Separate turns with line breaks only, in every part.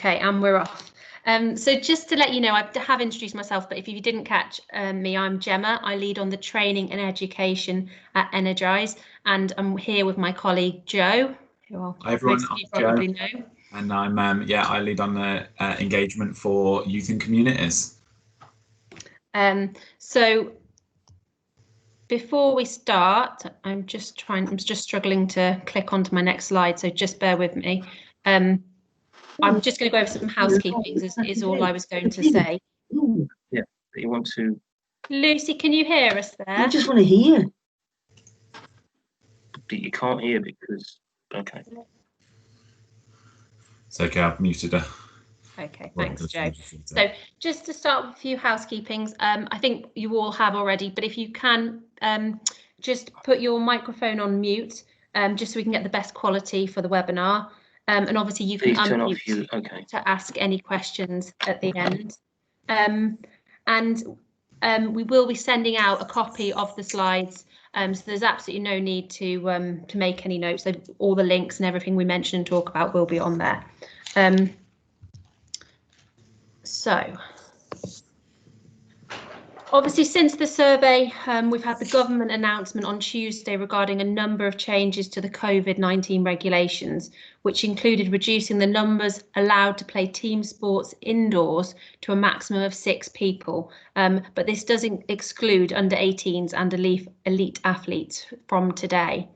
Okay, and we're off. So just to let you know, I have introduced myself, but if you didn't catch me, I'm Gemma. I lead on the training and education at Energize, and I'm here with my colleague Joe, who
Hi everyone,
most of you probably know.
And I'm I lead on the engagement for youth and communities.
So before we start, I'm just struggling to click onto my next slide, so just bear with me. I'm just going to go over some housekeeping, is all I was going to say.
Yeah, you want to...
Lucy, can you hear us there?
I just want to hear.
But you can't hear because... Okay.
It's okay, I've muted her.
Okay, thanks, Joe. So just to start with a few housekeepings, I think you all have already, but if you can just put your microphone on mute, just so we can get the best quality for the webinar. And obviously you can unmute to ask any questions at the end. We will be sending out a copy of the slides, so there's absolutely no need to make any notes. So all the links and everything we mention and talk about will be on there. So obviously, since the survey, we've had the government announcement on Tuesday regarding a number of changes to the COVID-19 regulations, which included reducing the numbers allowed to play team sports indoors to a maximum of 6 people. But this doesn't exclude under 18s and elite athletes from today.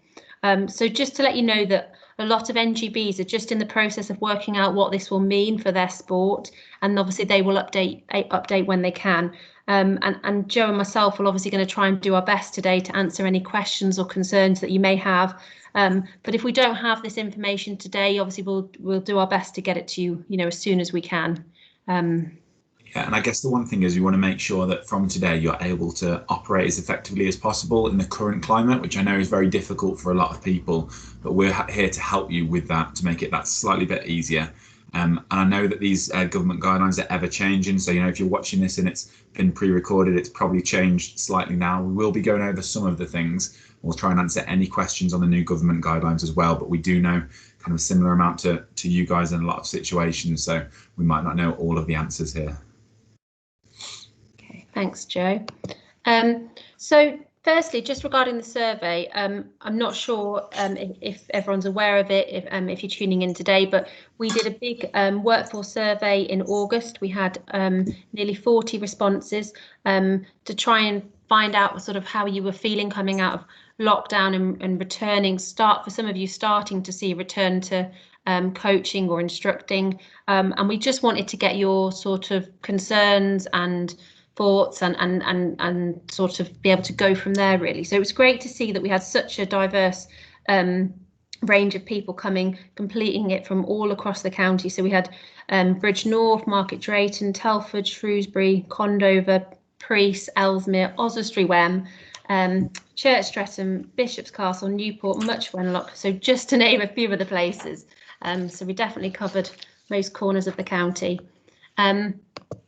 So just to let you know that a lot of NGBs are just in the process of working out what this will mean for their sport, and obviously they will update when they can. And Joe and myself are obviously going to try and do our best today to answer any questions or concerns that you may have. But if we don't have this information today, obviously we'll do our best to get it to you, as soon as we can.
Yeah, and I guess the one thing is you want to make sure that from today you're able to operate as effectively as possible in the current climate, which I know is very difficult for a lot of people, but we're here to help you with that, to make it that slightly bit easier. And I know that these government guidelines are ever changing, so if you're watching this and it's been pre-recorded, it's probably changed slightly now. We will be going over some of the things. We'll try and answer any questions on the new government guidelines as well, but we do know kind of a similar amount to you guys in a lot of situations, so we might not know all of the answers here.
Okay, thanks, Joe. So firstly, just regarding the survey, I'm not sure if everyone's aware of it, if you're tuning in today, but we did a big workforce survey in August. We had nearly 40 responses to try and find out sort of how you were feeling coming out of lockdown and returning, for some of you starting to see a return to coaching or instructing. And we just wanted to get your sort of concerns and thoughts and sort of be able to go from there, really. So it was great to see that we had such a diverse range of people completing it from all across the county. So we had Bridge North, Market Drayton, Telford, Shrewsbury, Condover, Priest, Ellesmere, Oswestry, Wem, Church Streatham, Bishop's Castle, Newport, Much Wenlock. So just to name a few of the places. So we definitely covered most corners of the county.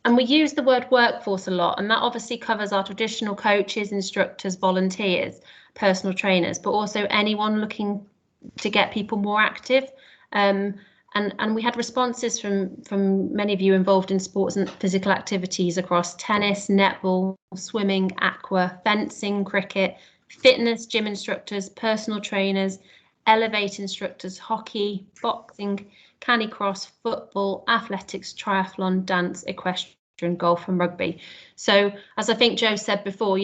And we use the word workforce a lot, and that obviously covers our traditional coaches, instructors, volunteers, personal trainers, but also anyone looking to get people more active. And we had responses from many of you involved in sports and physical activities across tennis, netball, swimming, aqua, fencing, cricket, fitness, gym instructors, personal trainers, elevate instructors, hockey, boxing, canicross, football, athletics, triathlon, dance, equestrian, golf and rugby. So as I think Joe said before,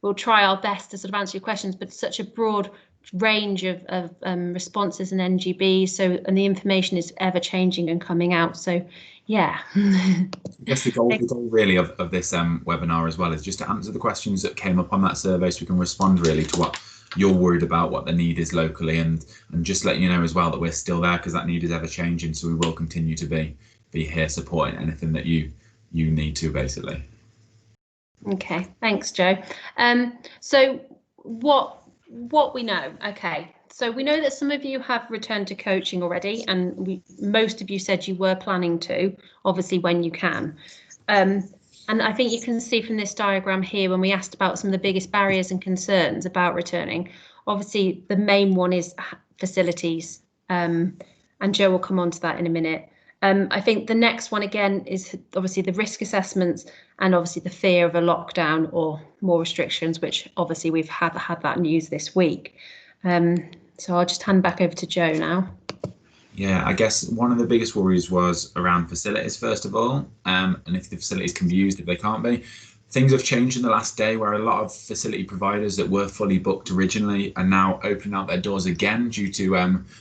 we'll try our best to sort of answer your questions, but such a broad range of responses and NGBs, and the information is ever changing and coming out. So yeah.
I guess the goal really of this webinar as well is just to answer the questions that came up on that survey, so we can respond really to what you're worried about, what the need is locally, and just let you know as well that we're still there, because that need is ever changing, so we will continue to be here supporting anything that you need to, basically.
Okay, thanks, Joe. So what we know, okay, so we know that some of you have returned to coaching already, and most of you said you were planning to, obviously when you can. And I think you can see from this diagram here, when we asked about some of the biggest barriers and concerns about returning, obviously the main one is facilities, and Joe will come on to that in a minute. I think the next one again is obviously the risk assessments and obviously the fear of a lockdown or more restrictions, which obviously we've had that news this week. So I'll just hand back over to Joe now.
Yeah, I guess one of the biggest worries was around facilities, first of all, and if the facilities can be used, if they can't be. Things have changed in the last day where a lot of facility providers that were fully booked originally are now opening up their doors again due to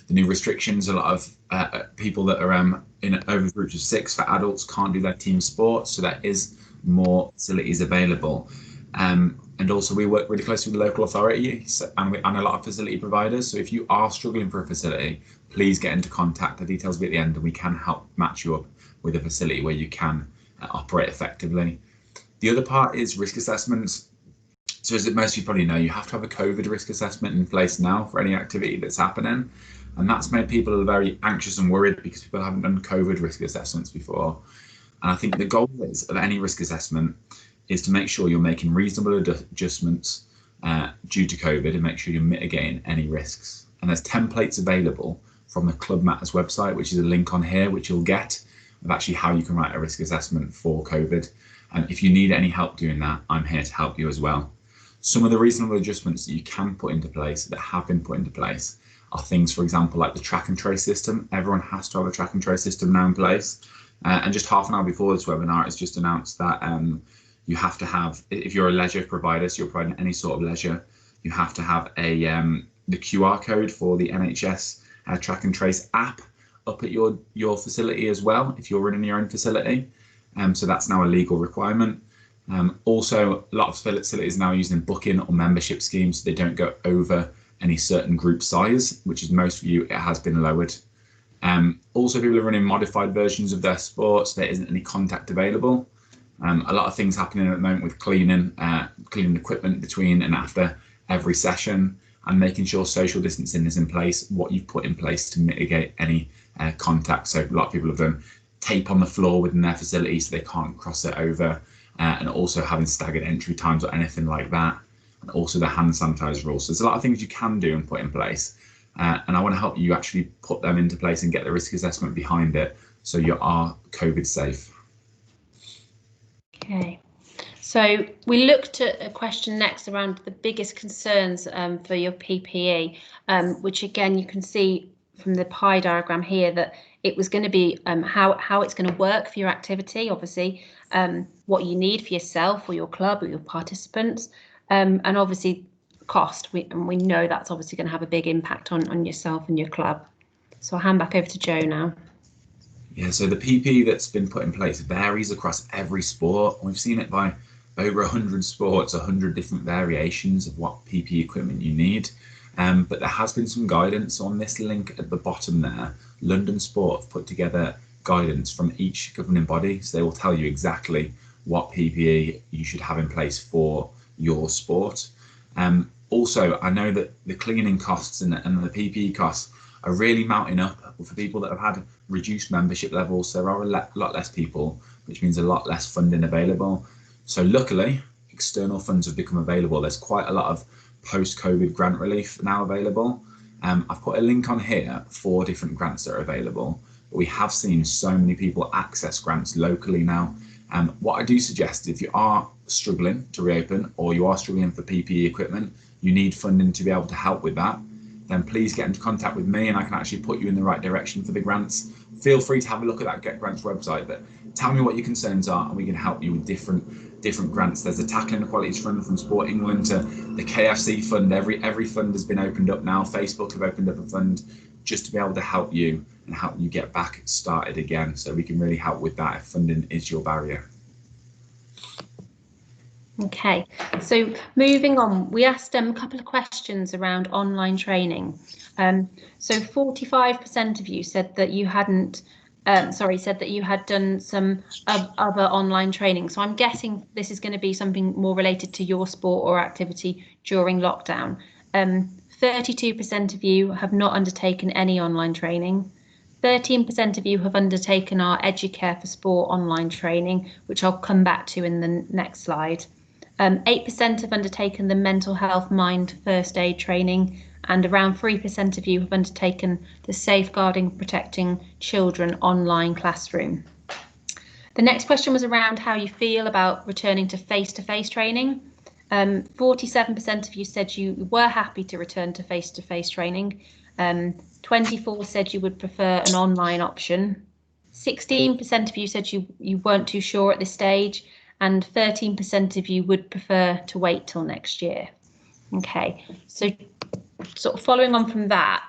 the new restrictions. A lot of people that are in over groups of 6 for adults can't do their team sports, so there is more facilities available. And also we work really closely with the local authorities and a lot of facility providers. So if you are struggling for a facility, please get into contact. The details will be at the end and we can help match you up with a facility where you can operate effectively. The other part is risk assessments. So as most of you probably know, you have to have a COVID risk assessment in place now for any activity that's happening. And that's made people very anxious and worried because people haven't done COVID risk assessments before. And I think the goal of any risk assessment is to make sure you're making reasonable adjustments due to COVID and make sure you're mitigating any risks. And there's templates available from the Club Matters website, which is a link on here, which you'll get of actually how you can write a risk assessment for COVID. And if you need any help doing that, I'm here to help you as well. Some of the reasonable adjustments that you can put into place, that have been put into place, are things, for example, like the track and trace system. Everyone has to have a track and trace system now in place. And just half an hour before this webinar, it's just announced that you have to have, if you're a leisure provider, so you're providing any sort of leisure, you have to have a the QR code for the NHS track and trace app up at your facility as well, if you're running your own facility. So that's now a legal requirement. Also, a lot of facilities now using booking or membership schemes, so they don't go over any certain group size, which is most of you, it has been lowered. Also, people are running modified versions of their sports. There isn't any contact available. A lot of things happening at the moment with cleaning equipment between and after every session, and making sure social distancing is in place, what you've put in place to mitigate any contact. So a lot of people have done tape on the floor within their facility so they can't cross it over, and also having staggered entry times or anything like that, and also the hand sanitizer rules. So there's a lot of things you can do and put in place, and I want to help you actually put them into place and get the risk assessment behind it so you are COVID safe.
Okay, so we looked at a question next around the biggest concerns for your PPE, which again you can see from the pie diagram here that it was going to be how it's going to work for your activity, obviously what you need for yourself or your club or your participants, and obviously cost. We know that's obviously going to have a big impact on yourself and your club. So I'll hand back over to Joe now.
Yeah, so the PPE that's been put in place varies across every sport. We've seen it by over 100 sports, 100 different variations of what PPE equipment you need. But there has been some guidance on this link at the bottom there. London Sport have put together guidance from each governing body, so they will tell you exactly what PPE you should have in place for your sport. Also, I know that the cleaning costs and the PPE costs are really mounting up for people that have had reduced membership levels. There are a lot less people, which means a lot less funding available. So luckily, external funds have become available. There's quite a lot of post-COVID grant relief now available. I've put a link on here for different grants that are available, but we have seen so many people access grants locally now. What I do suggest, if you are struggling to reopen or you are struggling for PPE equipment, you need funding to be able to help with that, then please get into contact with me and I can actually put you in the right direction for the grants. Feel free to have a look at that Get Grants website, but tell me what your concerns are and we can help you with different grants. There's a Tackling Inequalities Fund from Sport England to the KFC fund. Every fund has been opened up now. Facebook have opened up a fund just to be able to help you and help you get back started again. So we can really help with that if funding is your barrier.
Okay, so moving on, we asked a couple of questions around online training. So 45% of you said that you hadn't, said that you had done some other online training. So I'm guessing this is going to be something more related to your sport or activity during lockdown. 32% of you have not undertaken any online training. 13% of you have undertaken our Educare for Sport online training, which I'll come back to in the next slide. 8% have undertaken the mental health mind first aid training, and around 3% of you have undertaken the Safeguarding Protecting Children online classroom. The next question was around how you feel about returning to face-to-face training. 47% of you said you were happy to return to face-to-face training. 24 said you would prefer an online option. 16% of you said you weren't too sure at this stage, and 13% of you would prefer to wait till next year. Okay, so sort of following on from that,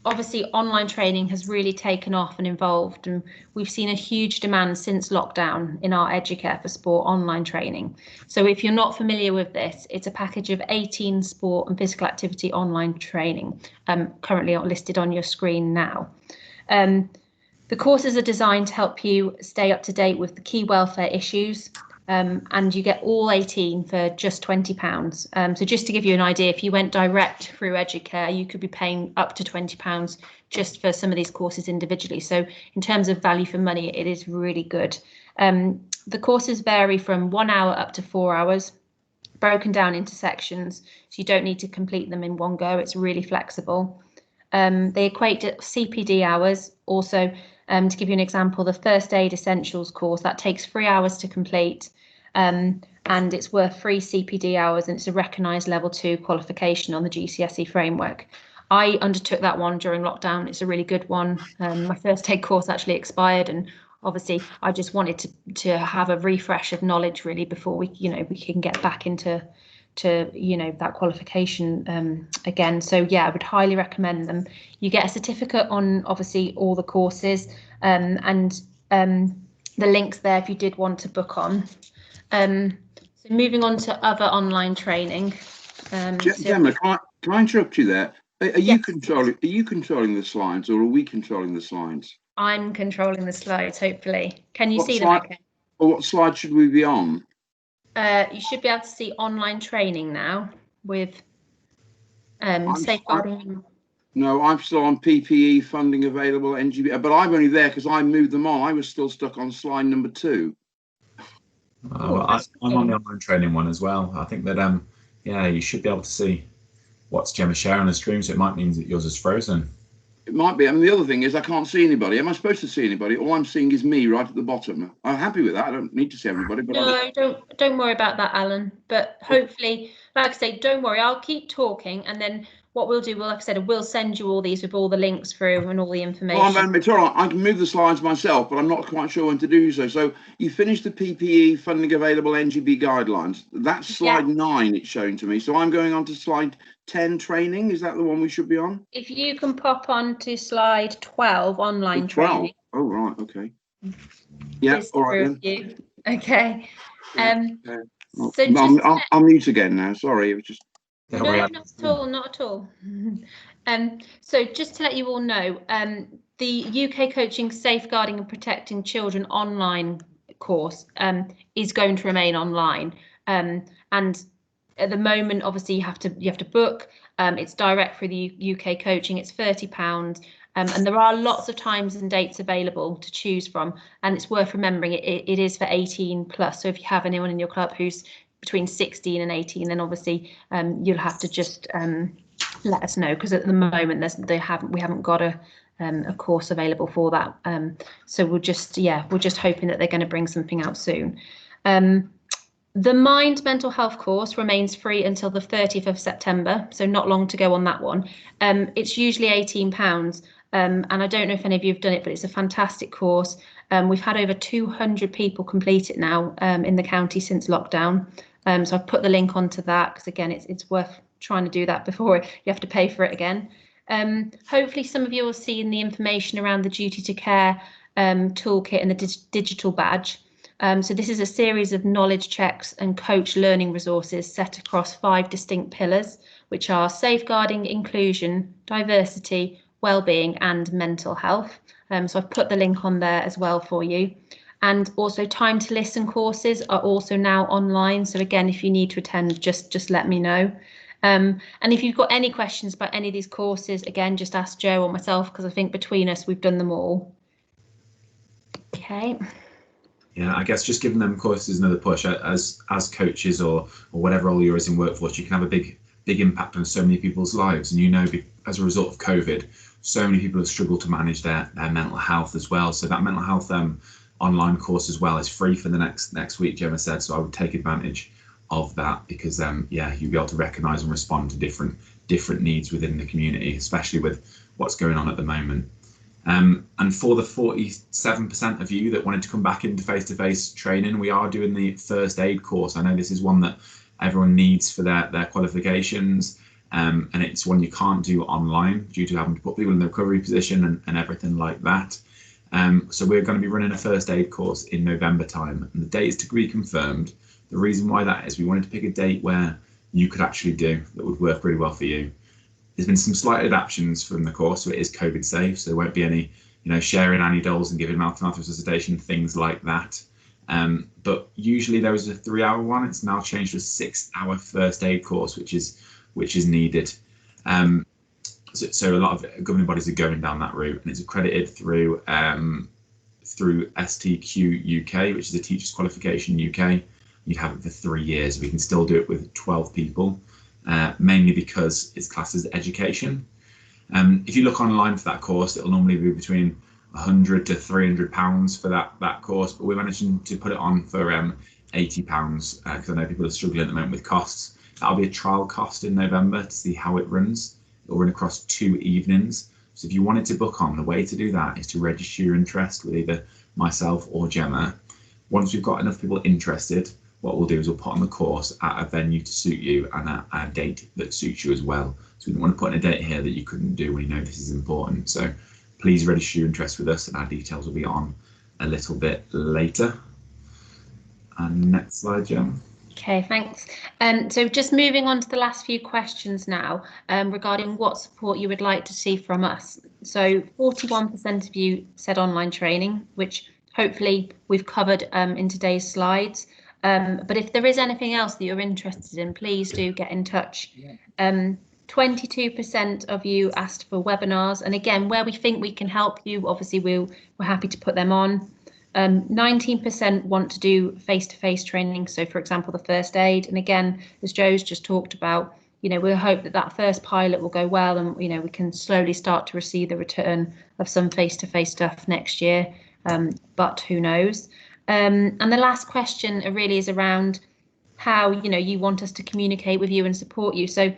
obviously online training has really taken off and evolved, and we've seen a huge demand since lockdown in our Educare for Sport online training. So if you're not familiar with this, it's a package of 18 sport and physical activity online training, currently listed on your screen now. The courses are designed to help you stay up to date with the key welfare issues, and you get all 18 for just £20. So just to give you an idea, if you went direct through Educare, you could be paying up to £20 just for some of these courses individually. So in terms of value for money, it is really good. The courses vary from 1 hour up to 4 hours, broken down into sections, so you don't need to complete them in one go. It's really flexible. They equate to CPD hours. Also, to give you an example, the First Aid Essentials course, that takes 3 hours to complete, and it's worth 3 CPD hours, and it's a recognised level 2 qualification on the GCSE framework. I undertook that one during lockdown. It's a really good one. My First Aid course actually expired, and obviously I just wanted to have a refresh of knowledge really before we can get back into that qualification again. So yeah, I would highly recommend them. You get a certificate on obviously all the courses, and the links there if you did want to book on. So moving on to other online training.
Gemma, can I interrupt you there? Are you controlling the slides, or are we controlling the slides?
I'm controlling the slides, hopefully. Can you see them okay?
Or what slide should we be on?
You should be able to see online training now with safeguarding.
No, I'm still on PPE funding available, NGB, but I'm only there because I moved them on. I was still stuck on slide number 2.
I'm on the online training one as well. I think that yeah, you should be able to see what's Gemma sharing on the screen, so it might mean that yours is frozen.
It might be. I mean, the other thing is I can't see anybody. Am I supposed to see anybody? All I'm seeing is me right at the bottom. I'm happy with that. I don't need to see everybody. But
no, don't worry about that, Alan. But hopefully, like I say, don't worry. I'll keep talking, and then what we'll do, like I said, we'll send you all these with all the links through and all the information.
Well, it's all right. I can move the slides myself, but I'm not quite sure when to do so. So you finished the PPE funding available NGB guidelines. That's slide 9 it's showing to me. So I'm going on to slide 10 training. Is that the one we should be on?
If you can pop on to slide 12, online
12.
training.
Oh, right. Okay. Yeah. All right then.
Okay.
So I'll mute again now. Sorry. It was just.
No, not at all, not at all. So just to let you all know, the UK Coaching Safeguarding and Protecting Children online course is going to remain online, and at the moment, obviously, you have to book. It's direct through the UK Coaching. It's £30, and there are lots of times and dates available to choose from. And it's worth remembering it is for 18 plus. So if you have anyone in your club who's between 16 and 18, then obviously you'll have to just let us know, because at the moment we haven't got a course available for that. So we're just hoping that they're going to bring something out soon. The Mind Mental Health course remains free until the 30th of September, so not long to go on that one. It's usually £18, and I don't know if any of you have done it, but it's a fantastic course. We've had over 200 people complete it now in the county since lockdown. So I've put the link onto that, because again, it's worth trying to do that before you have to pay for it again. Hopefully some of you will see in the information around the Duty to Care toolkit and the digital badge. So this is a series of knowledge checks and coach learning resources set across 5 distinct pillars, which are safeguarding, inclusion, diversity, wellbeing and mental health. So I've put the link on there as well for you. And also time to listen courses are also now online. So again, if you need to attend, just let me know. And if you've got any questions about any of these courses, again, just ask Joe or myself, because I think between us, we've done them all. Okay.
Yeah, I guess just giving them courses another push as coaches or whatever role you're in workforce, you can have a big big impact on so many people's lives. And you know, as a result of COVID, so many people have struggled to manage their mental health as well. So that mental health online course as well is free for the next week, Gemma said. So I would take advantage of that, because yeah, you'll be able to recognise and respond to different needs within the community, especially with what's going on at the moment. And for the 47% of you that wanted to come back into face-to-face training, we are doing the first aid course. I know this is one that everyone needs for their qualifications, and it's one you can't do online due to having to put people in the recovery position and everything like that. So we're going to be running a first aid course in November time, and the date is to be confirmed. The reason why that is, we wanted to pick a date where you could actually do that would work really well for you. There's been some slight adaptations from the course, so it is COVID safe, so there won't be any, sharing antidoles and giving mouth-to-mouth resuscitation, things like that. But usually there was a 3-hour one. It's now changed to a 6-hour first aid course, which is needed. So a lot of governing bodies are going down that route, and it's accredited through STQ UK, which is a Teachers Qualification UK. You'd have it for 3 years. We can still do it with 12 people. Mainly because it's classed as education. If you look online for that course, it'll normally be between £100 to £300 for that course, but we're managing to put it on for £80 because I know people are struggling at the moment with costs. That'll be a trial cost in November to see how it runs. It'll run across 2 evenings. So if you wanted to book on, the way to do that is to register your interest with either myself or Gemma. Once we've got enough people interested, what we'll do is we'll put on the course at a venue to suit you and at a date that suits you as well. So we don't want to put in a date here that you couldn't do when you know this is important. So please register your interest with us, and our details will be on a little bit later. And next slide, Jem.
Okay, thanks. So just moving on to the last few questions now, regarding what support you would like to see from us. So 41% of you said online training, which hopefully we've covered in today's slides. But if there is anything else that you're interested in, please do get in touch. 22% of you asked for webinars, and again, where we think we can help you, obviously we're happy to put them on. 19% want to do face-to-face training, so for example the first aid, and again, as Joe's just talked about, we hope that first pilot will go well, and we can slowly start to receive the return of some face-to-face stuff next year, but who knows. And the last question really is around how you want us to communicate with you and support you. So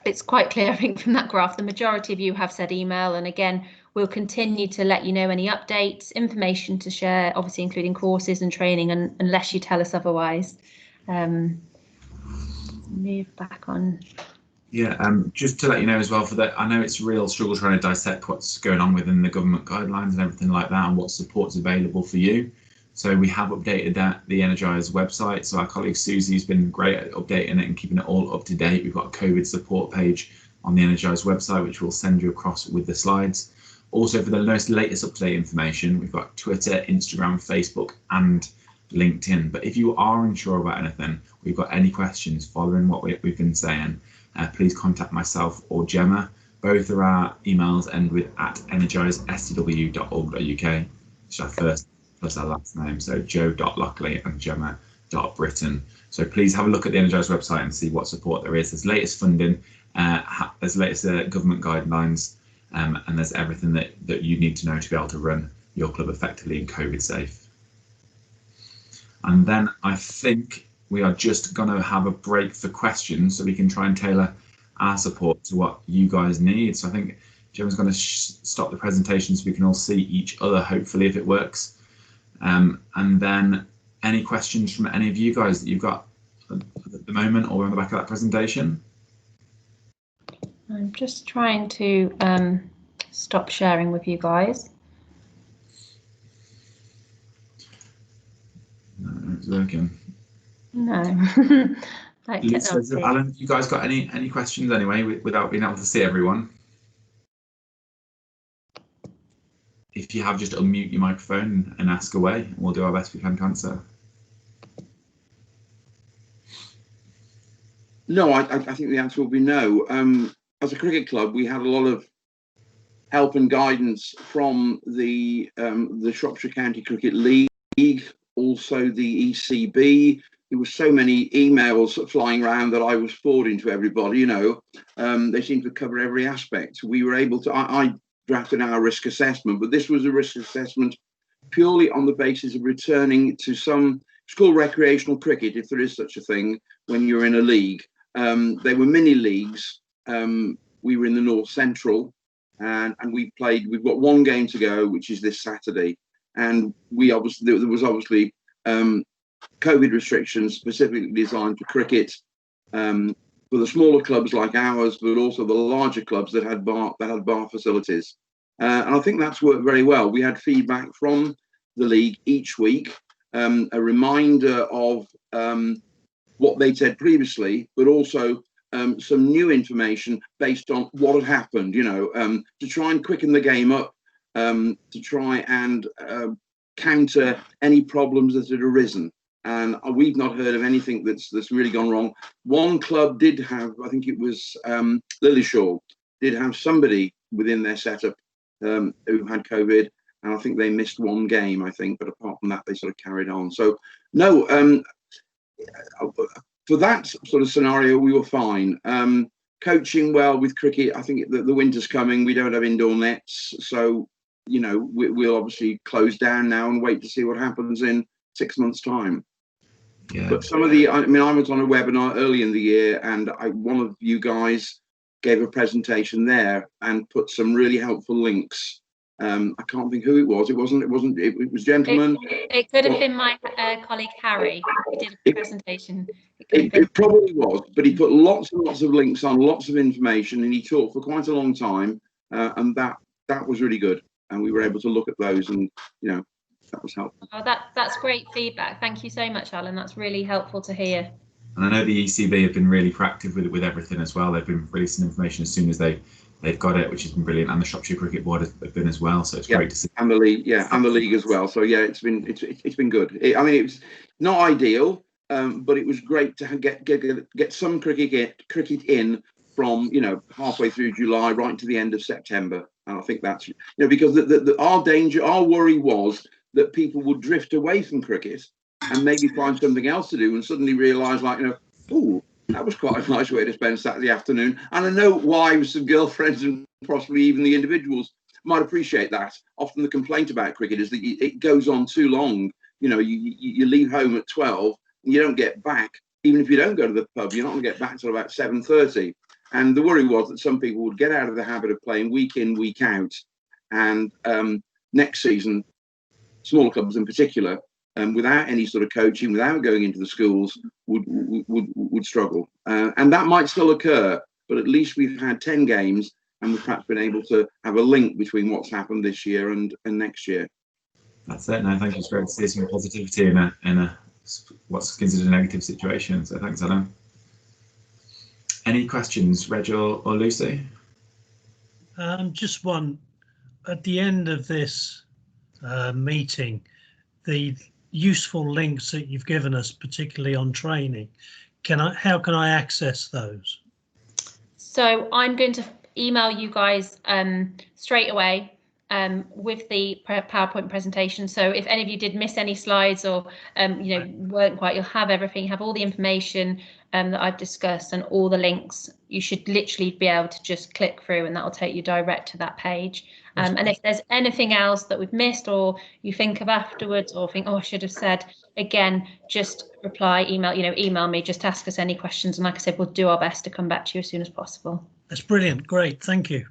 it's quite clear, I think, from that graph, the majority of you have said email, and again, we'll continue to let you know any updates, information to share, obviously including courses and training, and unless you tell us otherwise. Move back on.
Yeah, just to let you know as well, for that, I know it's a real struggle trying to dissect what's going on within the government guidelines and everything like that, and what support's available for you. So we have updated the Energize website. So our colleague Susie's been great at updating it and keeping it all up to date. We've got a COVID support page on the Energize website, which we'll send you across with the slides. Also, for the latest up-to-date information, we've got Twitter, Instagram, Facebook, and LinkedIn. But if you are unsure about anything, we've got any questions following what we've been saying, please contact myself or Gemma. Both of our emails end with @EnergizeSTW.org.uk. It's our first plus our last name, so joe.lockley and gemma.britton. So please have a look at the Energize website and see what support there is. There's latest funding, there's latest government guidelines, and there's everything that you need to know to be able to run your club effectively and COVID safe. And then I think we are just going to have a break for questions so we can try and tailor our support to what you guys need. So I think Gemma's going to stop the presentation so we can all see each other, hopefully, if it works. And then any questions from any of you guys that you've got at the moment or on the back of that presentation?
I'm just trying to stop sharing with you guys.
No, it's working.
No.
Lisa, Alan, you guys got any questions anyway without being able to see everyone? If you have, just unmute your microphone and ask away, and we'll do our best we can to answer.
No, I think the answer will be no. As a cricket club, we had a lot of help and guidance from the Shropshire County Cricket League, also the ECB, there were so many emails flying around that I was forwarding to everybody. You know, they seemed to cover every aspect. We were able to. I drafted our risk assessment, but this was a risk assessment purely on the basis of returning to some. It's called recreational cricket, if there is such a thing, when you're in a league. They were mini leagues. We were in the North Central, and we played. We've got one game to go, which is this Saturday, and there was obviously COVID restrictions specifically designed for cricket, for the smaller clubs like ours, but also the larger clubs that had bar facilities, and I think that's worked very well. We had feedback from the league each week, a reminder of what they said previously, but also some new information based on what had happened, you know, to try and quicken the game up, to try and counter any problems that had arisen. And we've not heard of anything that's really gone wrong. One club did have, I think it was Lillishall, did have somebody within their setup who had COVID, and I think they missed one game, I think, but apart from that, they sort of carried on. So no, for that sort of scenario, we were fine. Coaching well with cricket, I think the winter's coming. We don't have indoor nets, so you know we'll obviously close down now and wait to see what happens in 6 months' time. Yeah. But some of I mean, I was on a webinar early in the year, and one of you guys gave a presentation there and put some really helpful links. I can't think who it was. It was gentlemen.
It could have been my colleague Harry who did a presentation.
It probably was, but he put lots and lots of links on, lots of information, and he talked for quite a long time, and that was really good. And we were able to look at those, and you know, that was helpful.
Oh, that's great feedback. Thank you so much, Alan. That's really helpful to hear.
And I know the ECB have been really proactive with everything as well. They've been releasing information as soon as they've got it, which has been brilliant, and the Shropshire Cricket Board have been as well. So it's great to see.
And the league, and the league as well. So yeah, it's been good. I mean, it was not ideal, but it was great to get some cricket in from, you know, halfway through July right to the end of September. And I think that's, you know, because our worry was that people would drift away from cricket and maybe find something else to do and suddenly realise, like, you know, oh, that was quite a nice way to spend Saturday afternoon. And I know wives and girlfriends and possibly even the individuals might appreciate that. Often the complaint about cricket is that it goes on too long. You know, you leave home at 12 and you don't get back. Even if you don't go to the pub, you're not going to get back till about 7:30. And the worry was that some people would get out of the habit of playing week in, week out. And next season, smaller clubs in particular, without any sort of coaching, without going into the schools, would struggle. And that might still occur, but at least we've had 10 games and we've perhaps been able to have a link between what's happened this year and next year.
That's it. No, thank you. It's great to see some positivity in a what's considered a negative situation. So thanks, Alan. Any questions, Reg or Lucy?
Just one. At the end of this meeting, the useful links that you've given us, particularly on training, how can I access those?
So I'm going to email you guys straight away with the PowerPoint presentation. So if any of you did miss any slides or you know, weren't quite, you'll have everything, have all the information that I've discussed and all the links. You should literally be able to just click through and that will take you direct to that page. And if there's anything else that we've missed or you think of afterwards or think, oh, I should have said, again, just reply, email me, just ask us any questions. And like I said, we'll do our best to come back to you as soon as possible.
That's brilliant. Great. Thank you.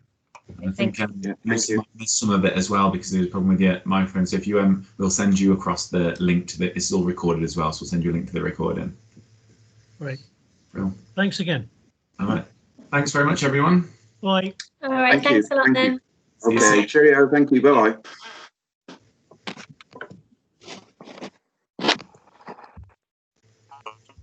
I think missed some of it as well because there's a problem with your microphone. So if you we'll send you across the link to this is all recorded as well. So we'll send you a link to the recording.
Great.
Cool.
Thanks again.
All right. Thanks very much, everyone.
Bye.
All right. Thanks a lot then.
Okay. Cheerio. Thank you. Bye.